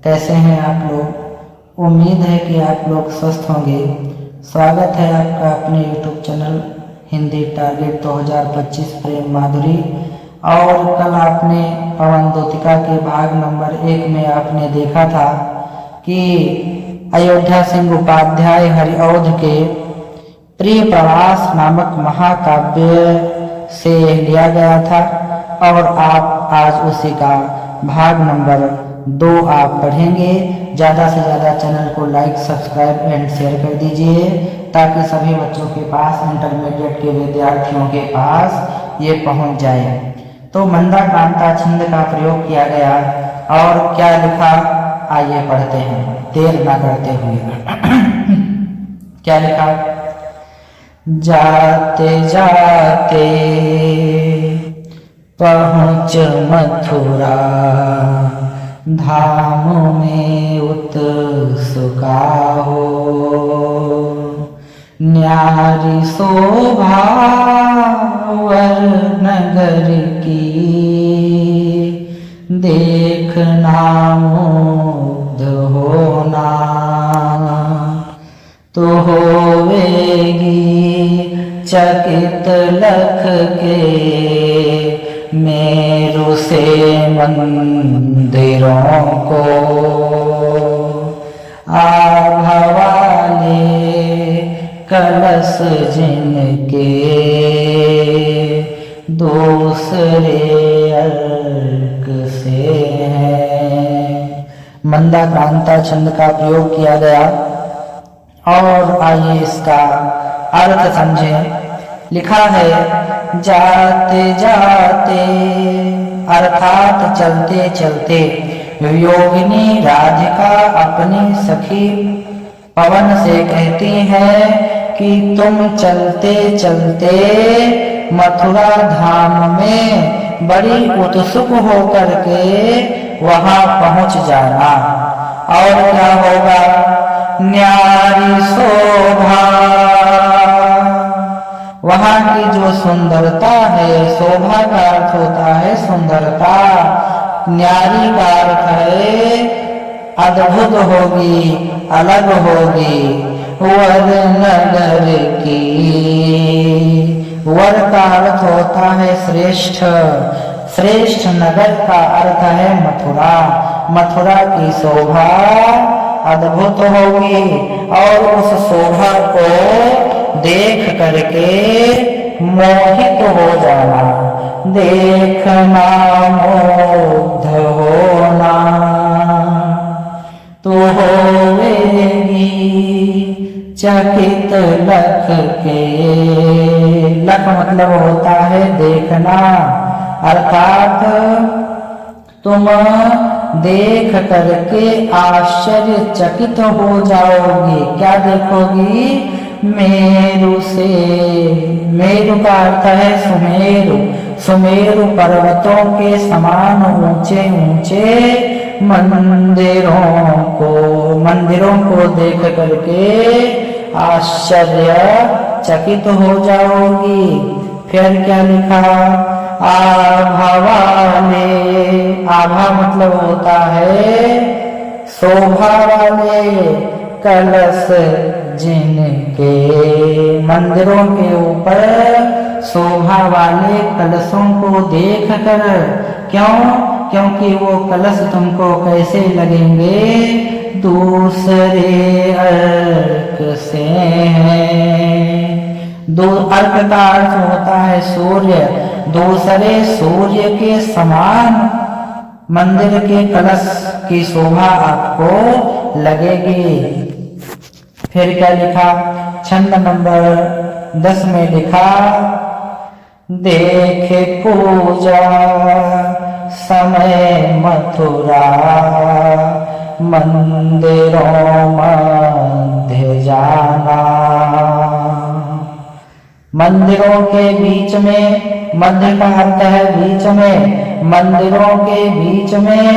कैसे हैं आप लोग। उम्मीद है कि आप लोग स्वस्थ होंगे। स्वागत है आपका अपने YouTube चैनल हिंदी टारगेट 2025 प्रेम माधुरी। और कल आपने पवन द्योतिका के भाग नंबर 1 में आपने देखा था कि अयोध्या सिंह उपाध्याय हरिऔध के प्रिय प्रवास नामक महाकाव्य से लिया गया था और आप आज उसी का भाग नंबर 2 आप पढ़ेंगे। ज़्यादा से ज़्यादा चैनल को लाइक, सब्सक्राइब एंड शेयर कर दीजिए ताकि सभी बच्चों के पास, इंटरमीडिएट के विद्यार्थियों के पास ये पहुंच जाए। तो मंदा कांता छंद का प्रयोग किया गया और क्या लिखा, आइए पढ़ते हैं देर ना करते हुए। क्या लिखा, जाते जाते पहुँच मथुरा, धाम में उत्सुका हो, न्यारी शोभा वर नगर की, देखना मुग्ध होना, तो होवेगी चकित लख के, मेरु से मंदिरों को, आभा वाले कलश जिनके, दूसरे अर्क से हैं। मंदा कांता छंद का प्रयोग किया गया और आइए इसका अर्थ समझें। लिखा है, जाते जाते अर्थात चलते चलते योगिनी राधिका अपनी सखी पवन से कहती है कि तुम चलते चलते मथुरा धाम में बड़ी उत्सुक होकर के वहां पहुंच जाना। और क्या होगा, न्यारी शोभा, वहां की जो सुंदरता है, शोभा का अर्थ होता है सुंदरता, न्यारी का अर्थ है अद्भुत होगी, अलग होगी। वर नगर की, वर का अर्थ होता है श्रेष्ठ, श्रेष्ठ नगर का अर्थ है मथुरा। मथुरा की शोभा अद्भुत होगी और उस शोभा को देख करके मोहित हो जाना, देखना मुग्ध होना, तो होवेगी चकित लख के। लख मतलब होता है देखना, अर्थात तुम देख करके आश्चर्यचकित हो जाओगी। क्या देखोगी, मेरु से, मेरु का अर्थ है सुमेरु, सुमेरु पर्वतों के समान ऊंचे ऊंचे मंदिरों को, मंदिरों को देख करके आश्चर्यचकित हो जाओगी। फिर क्या लिखा, आभा वाले, आभा मतलब होता है शोभा वाले, कलश जिनके, मंदिरों के ऊपर शोभा वाले कलशों को देख कर, क्यों, क्योंकि वो कलश तुमको कैसे लगेंगे, दूसरे अर्क से हैं। दो अर्क का अर्थ होता है सूर्य, दूसरे सूर्य के समान मंदिर के कलश की शोभा आपको लगेगी। फिर क्या लिखा, छंद नंबर 10 में लिखा, देखे पूजा समय मथुरा, मंदिरों मध्य जाना। मंदिरों के बीच में, मध्य का अर्थ है बीच में, मंदिरों के बीच में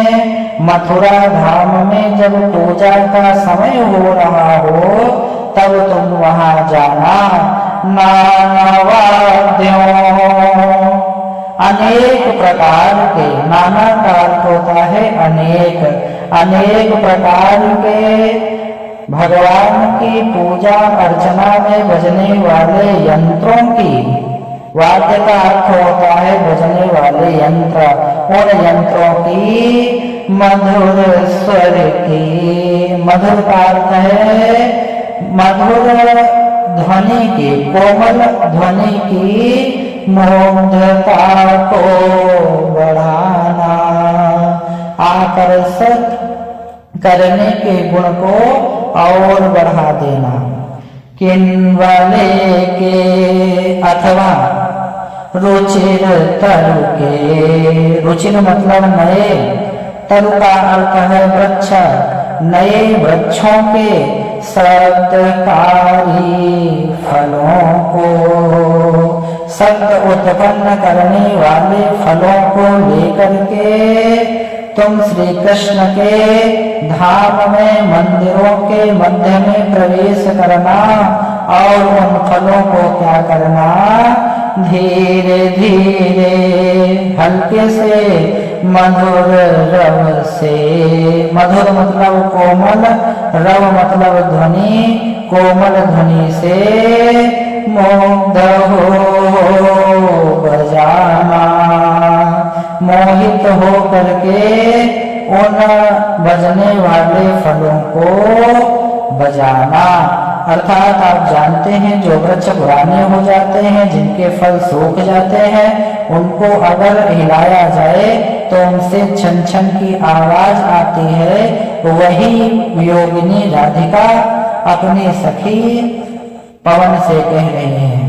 मथुरा धाम में जब पूजा का समय हो रहा हो तब तुम वहां जाना। नाना वाद्यों, अनेक प्रकार के, नाना का अर्थ होता है अनेक, अनेक प्रकार के भगवान की पूजा अर्चना में बजने वाले यंत्रों की, वाद्य का अर्थ होता है बजने वाले यंत्र, उन यंत्रों की मधुर स्वर की, मधुर का अर्थ है मधुर ध्वनि की, कोमल ध्वनि की मुग्धता को बढ़ाना, आकर्षक करने के गुण को और बढ़ा देना। किन्वले के अथवा रुचिर तरु के, रुचिर मतलब नए, तरु का अर्थ है वृक्ष, नए वृक्षों के शब्दकारी फलों को, शब्द उत्पन्न करने वाले फलों को लेकर के तुम श्री कृष्ण के धाम में मंदिरों के मध्य में प्रवेश करना और उन फलों को क्या करना, धीरे धीरे हल्के से मधुर रव से, मधुर मतलब कोमल, रव मतलब ध्वनि, कोमल ध्वनि से मुग्ध हो बजाना, मोहित हो करके उन बजने वाले फलों को बजाना। अर्थात आप जानते हैं जो वृक्ष पुराने हो जाते हैं, जिनके फल सूख जाते हैं, उनको अगर हिलाया जाए तो उनसे छन छन की आवाज आती है। वही योगिनी राधिका अपनी सखी पवन से कह रही है।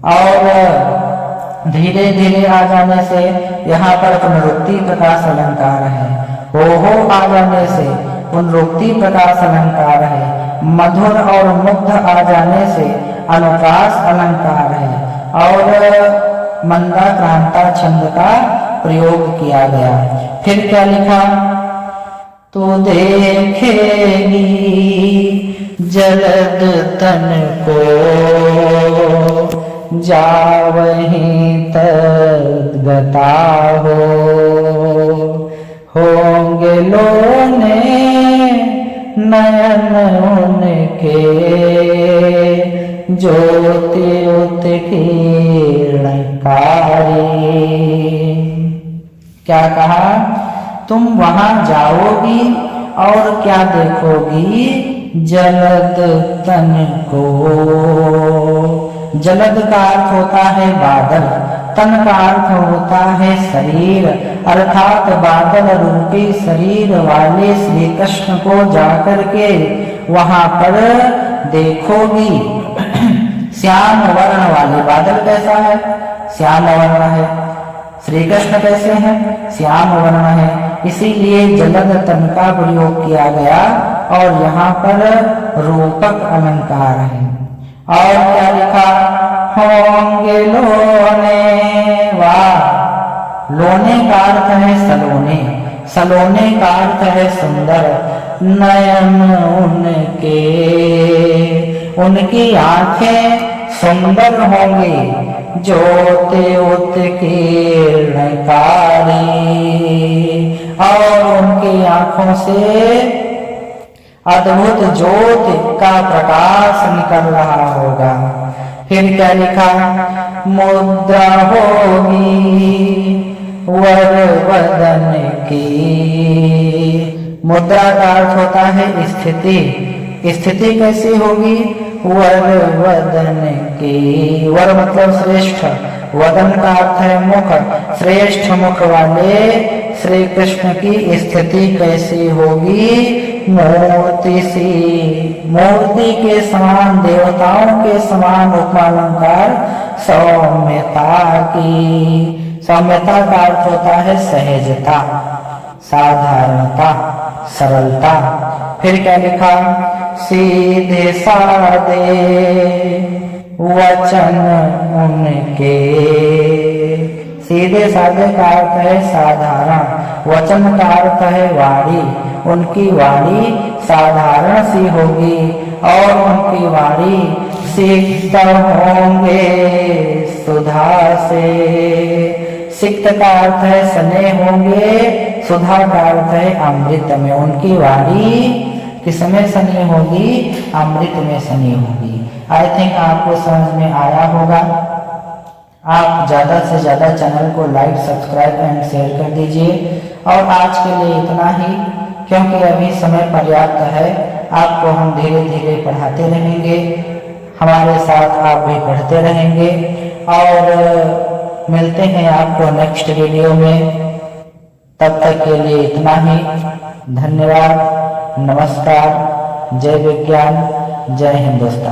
और धीरे धीरे आ जाने से यहाँ पर पुनरुक्ति प्रकाश अलंकार है, हो आ जाने से पुनरुक्ति प्रकाश अलंकार है, मधुर और मुग्ध आ जाने से अनुप्रास अलंकार है, और मंदा क्रांता छंद का प्रयोग किया गया। फिर क्या लिखा, तो देखेगी जलद तन को जावहीं तद्गता हो, होंगे लोने नयन उनके ज्योति उत्कीर्णकारी। क्या कहा, तुम वहां जाओगी और क्या देखोगी, जलद तन को। जलद का अर्थ होता है बादल, तन का अर्थ होता है शरीर, अर्थात बादल रूपी शरीर वाले श्री कृष्ण को जाकर के वहां पर देखोगी। श्याम वर्ण वाले बादल कैसा है, श्याम वर्ण है। श्री कृष्ण कैसे हैं, श्याम वर्ण है। इसीलिए जलद तन का प्रयोग किया गया और यहाँ पर रूपक अलंकार है। और क्या लिखा, होंगे लोने, वाह, लोने का अर्थ है सलोने, सलोने का अर्थ है सुंदर, नयन उनके, उनकी आंखें सुंदर होंगी, ज्योति उत्कीर्णकारी, और उनकी आंखों से अद्भुत ज्योति का प्रकाश निकल रहा होगा। फिर क्या लिखा, मुद्रा होगी वर वदन की। मुद्रा का अर्थ होता है स्थिति, स्थिति कैसी होगी, वर वदन की। वर मतलब श्रेष्ठ, वदन का अर्थ है मुख, श्रेष्ठ मुख वाले श्री कृष्ण की स्थिति कैसी होगी, मूर्ति सी, मूर्ति के समान, देवताओं के समान उपमालंकार, सौम्यता की। सौम्यता का अर्थ होता है सहजता, साधारणता, सरलता। फिर क्या लिखा, सीधे सादे वचन उनके। सीधे साधे का अर्थ है साधारण, वचन का अर्थ है वाणी, उनकी वाणी साधारण सी होगी और उनकी वाणी शीतल होंगे सुधा से, सिक्त का अर्थ है सने होंगे, सुधा का अर्थ है अमृत में। उनकी वाणी किसमें सनी होगी? अमृत में सनी होगी। आई थिंक आपको समझ में आया होगा। आप ज़्यादा से ज़्यादा चैनल को लाइक, सब्सक्राइब एंड शेयर कर दीजिए। और आज के लिए इतना ही, क्योंकि अभी समय पर्याप्त है। आपको हम धीरे धीरे पढ़ाते रहेंगे, हमारे साथ आप भी पढ़ते रहेंगे। और मिलते हैं आपको नेक्स्ट वीडियो में। तब तक के लिए इतना ही। धन्यवाद, नमस्कार, जय विज्ञान, जय हिंदुस्तान।